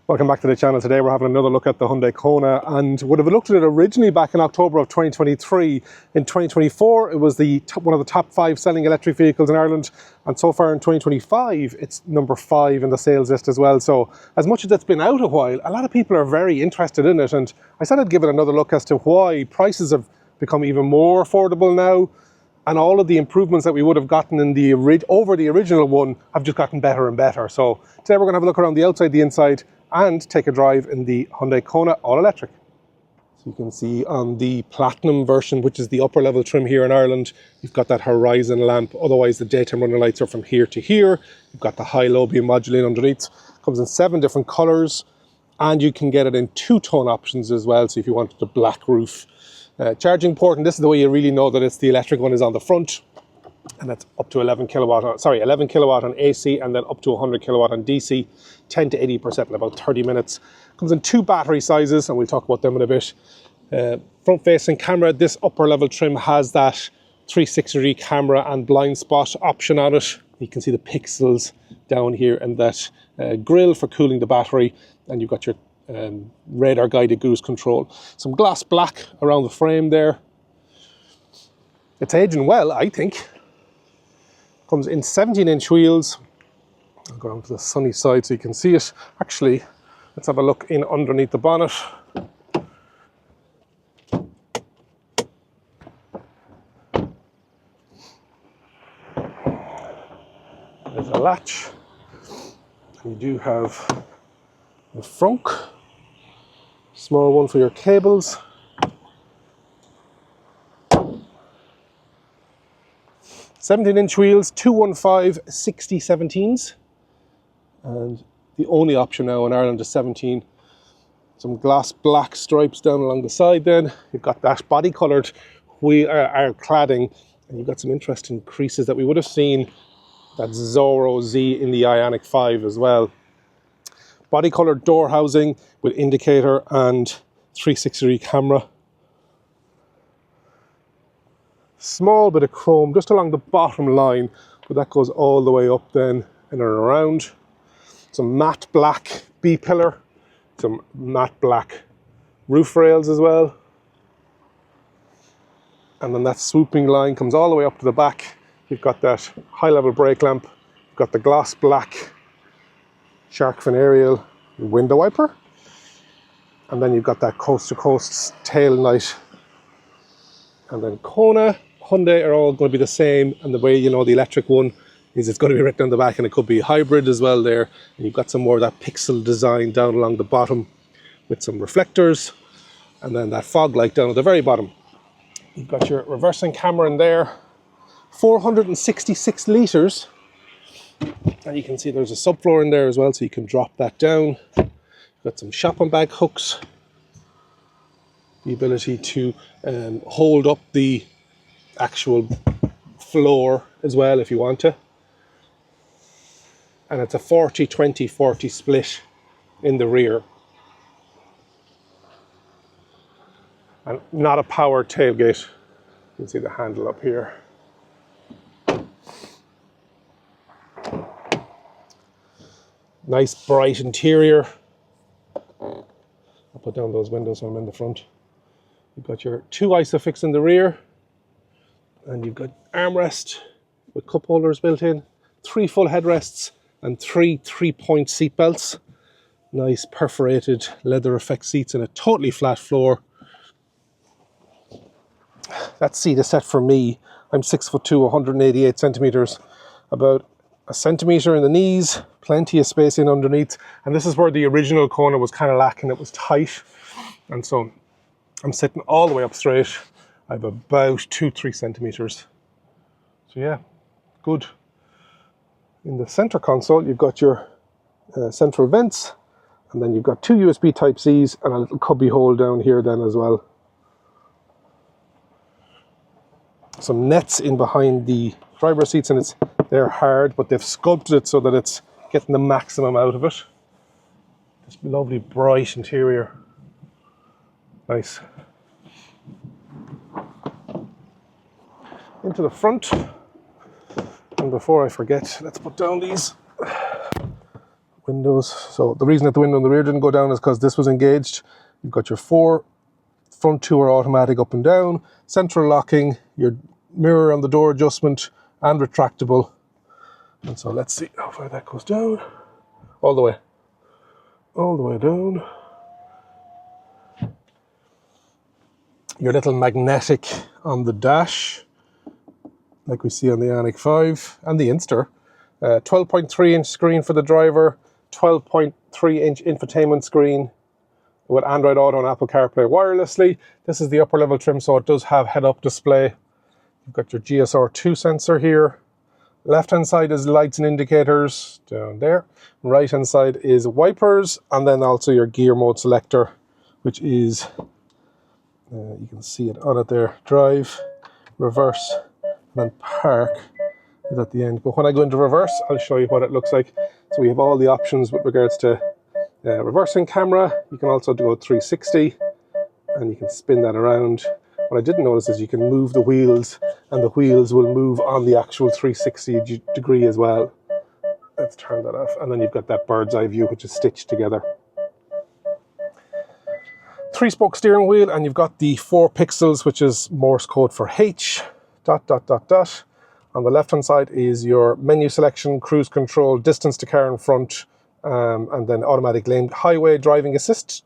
Welcome back to the channel. Today we're having another look at the Hyundai Kona, and would have looked at it originally back in October of 2023. In 2024 it was one of the top 5 selling electric vehicles in Ireland, and so far in 2025 it's number 5 in the sales list as well. So as much as it's been out a while, a lot of people are very interested in it, and I said I'd give it another look as to why prices have become even more affordable now, and all of the improvements that we would have gotten in over the original one have just gotten better and better. So today we're going to have a look around the outside, the inside, and take a drive in the Hyundai Kona all-electric. So you can see on the Platinum version, which is the upper level trim here in Ireland, you've got that horizon lamp. Otherwise the daytime running lights are from here to here. You've got the high-low beam modulating underneath. Comes in 7 different colours, and you can get it in 2-tone options as well. So if you wanted the black roof. Charging port, and this is the way you really know that it's the electric one, is on the front. And that's up to 11 kilowatt on AC, and then up to 100 kilowatt on DC, 10 to 80% in about 30 minutes. Comes in 2 battery sizes, and we'll talk about them in a bit. Front facing camera, this upper level trim has that 360-degree camera and blind spot option on it. You can see the pixels down here, and that grill for cooling the battery, and you've got your radar guided cruise control. Some gloss black around the frame there. It's aging well, I think. Comes in 17-inch wheels. I'll go around to the sunny side so you can see it. Actually, let's have a look in underneath the bonnet. There's a latch. And you do have a frunk, small one for your cables. 17-inch wheels, 215 60/17s, and the only option now in Ireland is 17. Some gloss black stripes down along the side. Then you've got that body coloured cladding, and you've got some interesting creases that we would have seen that Zorro Z in the Ioniq 5 as well. Body coloured door housing with indicator and 360-degree camera. Small bit of chrome just along the bottom line, but that goes all the way up then and around. Some matte black B-pillar, some matte black roof rails as well. And then that swooping line comes all the way up to the back. You've got that high-level brake lamp. You've got the gloss black shark fin aerial window wiper. And then you've got that coast-to-coast tail light. And then Kona, Hyundai are all going to be the same, and the way you know the electric one is it's going to be written on the back, and it could be hybrid as well there. And you've got some more of that pixel design down along the bottom with some reflectors, and then that fog light down at the very bottom. You've got your reversing camera in there, 466 litres, and you can see there's a subfloor in there as well, so you can drop that down. You've got some shopping bag hooks, the ability to hold up the actual floor as well if you want to, and it's a 40-20-40 split in the rear, and not a power tailgate. You can see the handle up here. Nice bright interior. I'll put down those windows when I'm in the front. You've got your 2 ISOFIX in the rear, and you've got armrest with cup holders built in, 3 full headrests, and 3 3-point seat belts. Nice perforated leather effect seats and a totally flat floor. That seat is set for me. I'm 6'2", 188 centimeters, about a centimeter in the knees, plenty of space in underneath. And this is where the original Kona was kind of lacking. It was tight, and so I'm sitting all the way up straight. I have about 2-3 centimeters. So yeah, good. In the center console, you've got your central vents, and then you've got 2 USB Type-Cs and a little cubby hole down here then as well. Some nets in behind the driver's seats, and they're hard, but they've sculpted it so that it's getting the maximum out of it. This lovely bright interior. Nice. Into the front, and before I forget, let's put down these windows. So the reason that the window in the rear didn't go down is because this was engaged. You've got your 4 front 2 are automatic up and down, central locking, your mirror on the door adjustment, and retractable. And so let's see how far that goes down. All the way down. Your little magnetic on the dash, like we see on the Ioniq 5 and the Inster. 12.3-inch screen for the driver, 12.3-inch infotainment screen with Android Auto and Apple CarPlay wirelessly. This is the upper level trim, so it does have head-up display. You've got your GSR2 sensor here. Left-hand side is lights and indicators down there. Right-hand side is wipers, and then also your gear mode selector, which is, you can see it on it there, drive, reverse, and then park is at the end. But when I go into reverse, I'll show you what it looks like. So we have all the options with regards to reversing camera. You can also do a 360, and you can spin that around. What I didn't notice is you can move the wheels, and the wheels will move on the actual 360 degree as well. Let's turn that off. And then you've got that bird's eye view, which is stitched together. 3-spoke steering wheel, and you've got the 4 pixels, which is Morse code for H, ... On the left-hand side is your menu selection, cruise control, distance to car in front, and then automatic lane highway driving assist.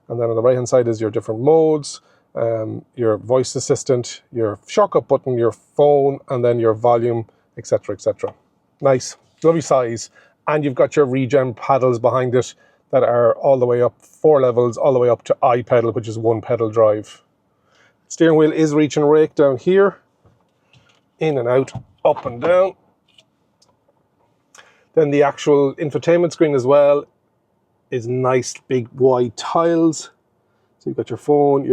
And then on the right-hand side is your different modes, your voice assistant, your shortcut button, your phone, and then your volume, etc., etc. Nice, lovely size. And you've got your regen paddles behind it that are all the way up, 4 levels, all the way up to I pedal, which is 1 pedal drive. Steering wheel is reach and rake down here. In and out, up and down. Then the actual infotainment screen as well is nice big wide tiles. So you've got your phone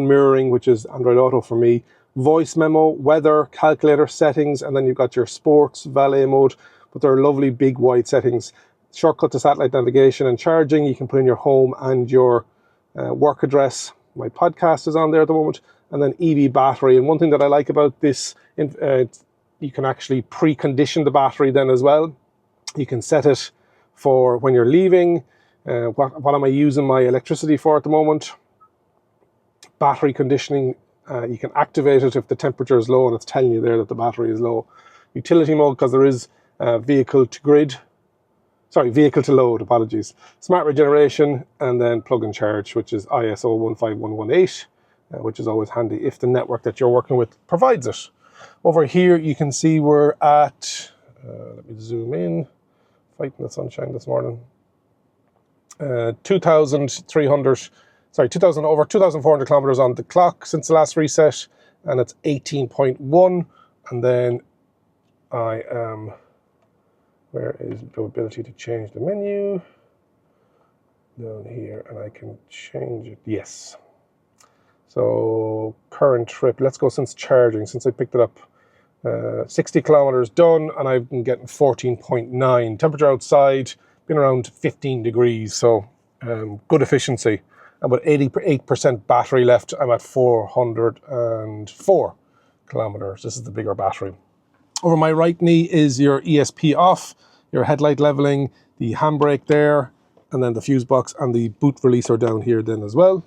mirroring, which is Android Auto for me, voice memo, weather, calculator settings, and then you've got your sports, valet mode, but they're lovely big wide settings. Shortcut to satellite navigation and charging. You can put in your home and your work address. My podcast is on there at the moment. And then EV battery. And one thing that I like about this, you can actually precondition the battery then as well. You can set it for when you're leaving. What am I using my electricity for at the moment? Battery conditioning. You can activate it if the temperature is low and it's telling you there that the battery is low. Utility mode, because there is vehicle to load, apologies. Smart regeneration, and then plug and charge, which is ISO 15118. Which is always handy if the network that you're working with provides it. Over here you can see we're at, let me zoom in, fighting the sunshine this morning, over 2,400 kilometers on the clock since the last reset, and it's 18.1. And then I am, where is the ability to change the menu? Down here, and I can change it, yes. So current trip, let's go since charging, since I picked it up. 60 kilometers done, and I've been getting 14.9. Temperature outside, been around 15 degrees, so good efficiency. And with 88% battery left, I'm at 404 kilometers. This is the bigger battery. Over my right knee is your ESP off, your headlight leveling, the handbrake there, and then the fuse box and the boot releaser down here then as well.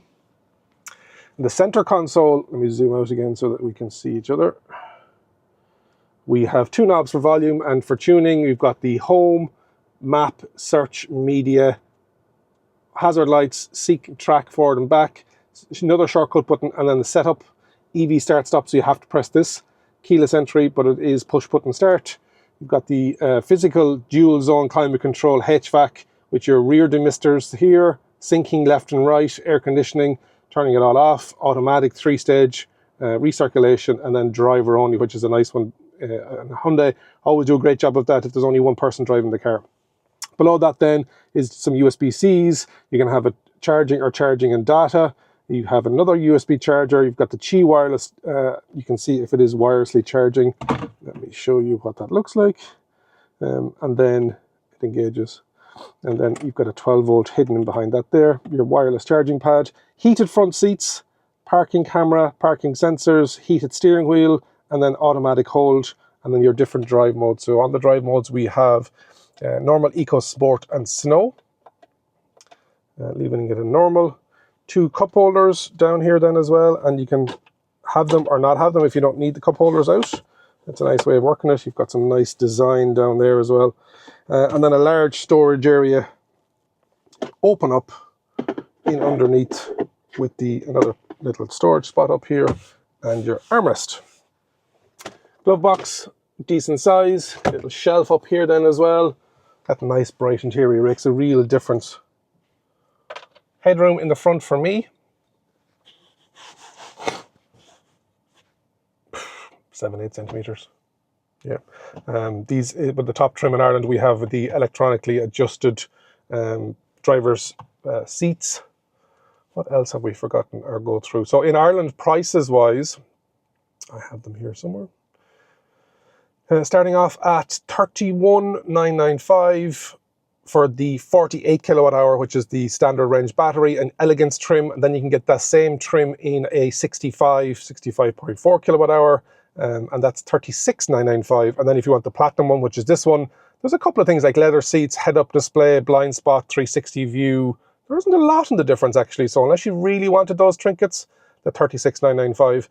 In the center console, let me zoom out again so that we can see each other. We have 2 knobs for volume, and for tuning, we've got the home, map, search, media, hazard lights, seek, track, forward and back, another shortcut button, and then the setup, EV start stop, so you have to press this. Keyless entry, but it is push button start. You've got the physical dual zone climate control HVAC with your rear demisters here, syncing left and right, air conditioning, turning it all off, automatic 3-stage recirculation, and then driver only, which is a nice one. And Hyundai always do a great job of that if there's only one person driving the car. Below that then is some USB-Cs. You can have it charging and data. You have another USB charger. You've got the Qi wireless. You can see if it is wirelessly charging. Let me show you what that looks like. And then it engages. And then you've got a 12 volt hidden in behind that there. Your wireless charging pad. Heated front seats. Parking camera. Parking sensors. Heated steering wheel. And then automatic hold. And then your different drive modes. So on the drive modes we have Normal, Eco, Sport and Snow. Leaving it in normal. 2 cup holders down here then as well, and you can have them or not have them if you don't need the cup holders out. That's a nice way of working it. You've got some nice design down there as well. And then a large storage area. Open up in underneath with another little storage spot up here and your armrest. Glove box, decent size. Little shelf up here then as well. That nice bright interior makes a real difference. Headroom in the front for me. 7-8 centimeters. Yeah. These, with the top trim in Ireland, we have the electronically adjusted driver's seats. What else have we forgotten or go through? So in Ireland, prices wise, I have them here somewhere. Starting off at 31,995 for the 48 kilowatt hour, which is the standard range battery and elegance trim. And then you can get that same trim in a 65.4 kilowatt hour. And that's 36,995. And then if you want the platinum one, which is this one, there's a couple of things like leather seats, head-up display, blind spot, 360 view. There isn't a lot in the difference actually. So unless you really wanted those trinkets, the 36,995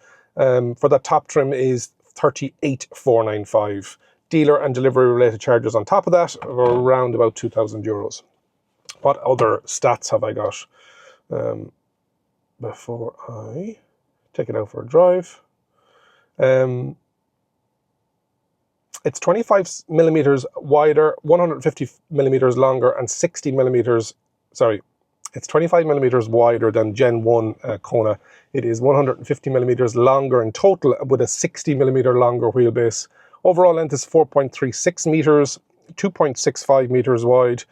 for that top trim is 38,495. Dealer and delivery related charges on top of that are around about 2,000 euros. What other stats have I got before I take it out for a drive? It's 25 millimeters wider, 150 millimeters longer, and 60 millimeters, sorry, it's 25 millimeters wider than Gen 1 Kona. It is 150 millimeters longer in total with a 60 millimeter longer wheelbase. Overall length is 4.36 meters, 2.65 meters wide,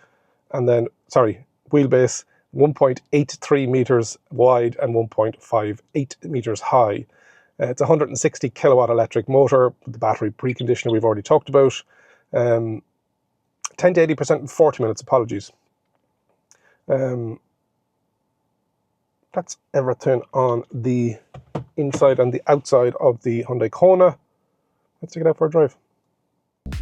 and then, sorry, wheelbase 1.83 meters wide and 1.58 meters high. It's a 160 kilowatt electric motor with the battery preconditioner we've already talked about. 10 to 80% in 40 minutes, apologies. That's everything on the inside and the outside of the Hyundai Kona. Let's take it out for a drive.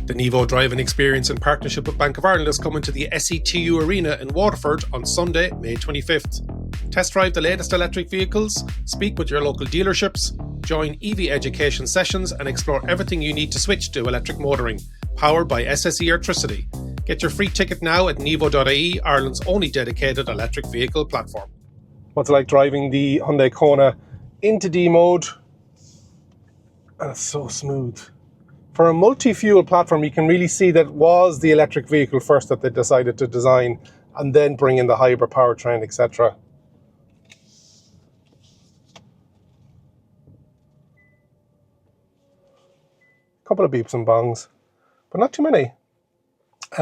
The Nevo driving experience in partnership with Bank of Ireland is coming to the SETU Arena in Waterford on Sunday, May 25th. Test drive the latest electric vehicles, speak with your local dealerships, join EV education sessions and explore everything you need to switch to electric motoring, powered by SSE Electricity. Get your free ticket now at nevo.ie, Ireland's only dedicated electric vehicle platform. What's it like driving the Hyundai Kona into D mode? And it's so smooth. For a multi-fuel platform, you can really see that it was the electric vehicle first that they decided to design and then bring in the hybrid powertrain, etc. Couple of beeps and bongs, but not too many.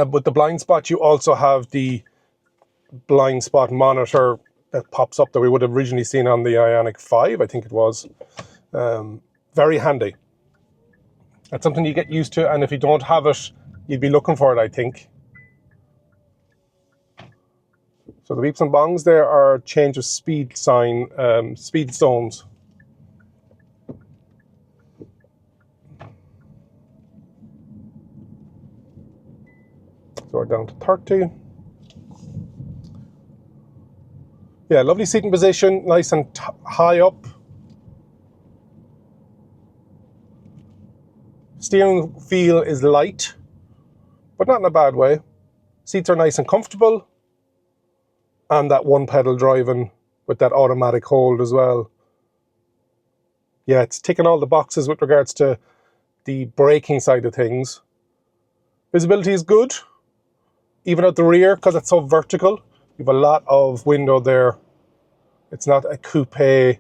With the blind spot, you also have the blind spot monitor that pops up that we would have originally seen on the Ioniq 5, I think it was. Very handy. That's something you get used to, and if you don't have it, you'd be looking for it, I think. So the beeps and bongs there are change of speed sign, speed zones. So we're down to 30. Yeah, lovely seating position, nice and high up. Steering feel is light, but not in a bad way. Seats are nice and comfortable. And that one pedal driving with that automatic hold as well. Yeah, it's ticking all the boxes with regards to the braking side of things. Visibility is good, even at the rear, because it's so vertical. You have a lot of window there. It's not a coupe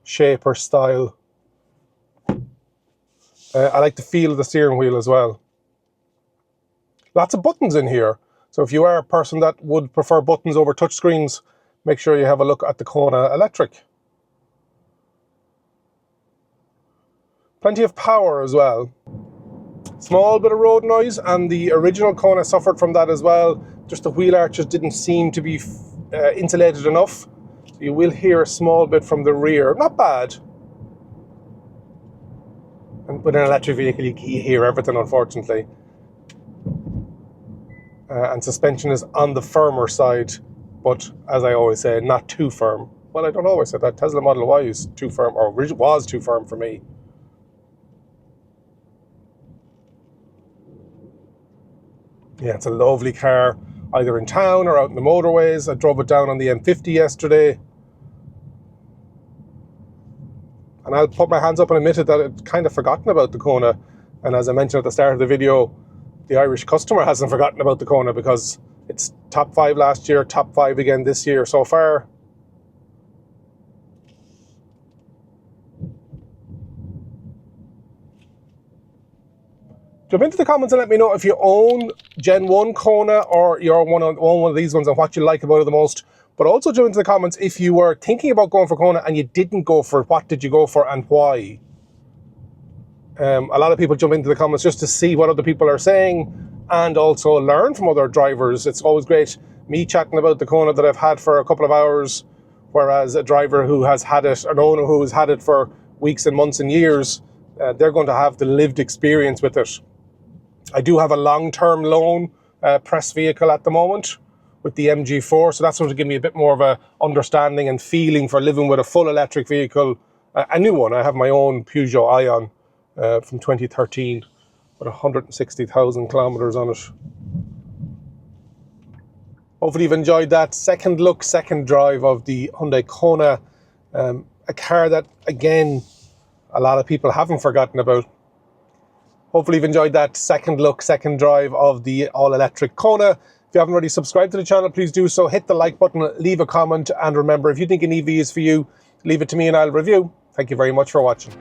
shape or style. I like the feel of the steering wheel as well. Lots of buttons in here. So if you are a person that would prefer buttons over touchscreens, make sure you have a look at the Kona Electric. Plenty of power as well. Small bit of road noise, and the original Kona suffered from that as well. Just the wheel arches didn't seem to be insulated enough. So you will hear a small bit from the rear. Not bad. And with an electric vehicle, you hear everything, unfortunately. and suspension is on the firmer side, but as I always say, not too firm. Well, I don't always say that. Tesla Model Y is too firm, or was too firm for me. Yeah, it's a lovely car, either in town or out in the motorways. I drove it down on the M50 yesterday. And I'll put my hands up and admit it that I'd kind of forgotten about the Kona. And as I mentioned at the start of the video, the Irish customer hasn't forgotten about the Kona, because it's top 5 last year, top 5 again this year so far. Jump into the comments and let me know if you own Gen 1 Kona or you're own one of these ones and what you like about it the most. But also jump into the comments if you were thinking about going for Kona and you didn't go for it. What did you go for and why? A lot of people jump into the comments just to see what other people are saying and also learn from other drivers. It's always great me chatting about the Kona that I've had for a couple of hours, whereas a driver who has had it, an owner who has had it for weeks and months and years, they're going to have the lived experience with it. I do have a long-term loan press vehicle at the moment with the MG4, so that's going to give me a bit more of a understanding and feeling for living with a full electric vehicle, a new one. I have my own Peugeot Ion from 2013 with 160,000 kilometers on it. Hopefully you've enjoyed that second look, second drive of the Hyundai Kona, a car that, again, a lot of people haven't forgotten about. Hopefully you've enjoyed that second look, second drive of the all-electric Kona. If you haven't already subscribed to the channel, please do so. Hit the like button, leave a comment, and remember, if you think an EV is for you, leave it to me and I'll review. Thank you very much for watching.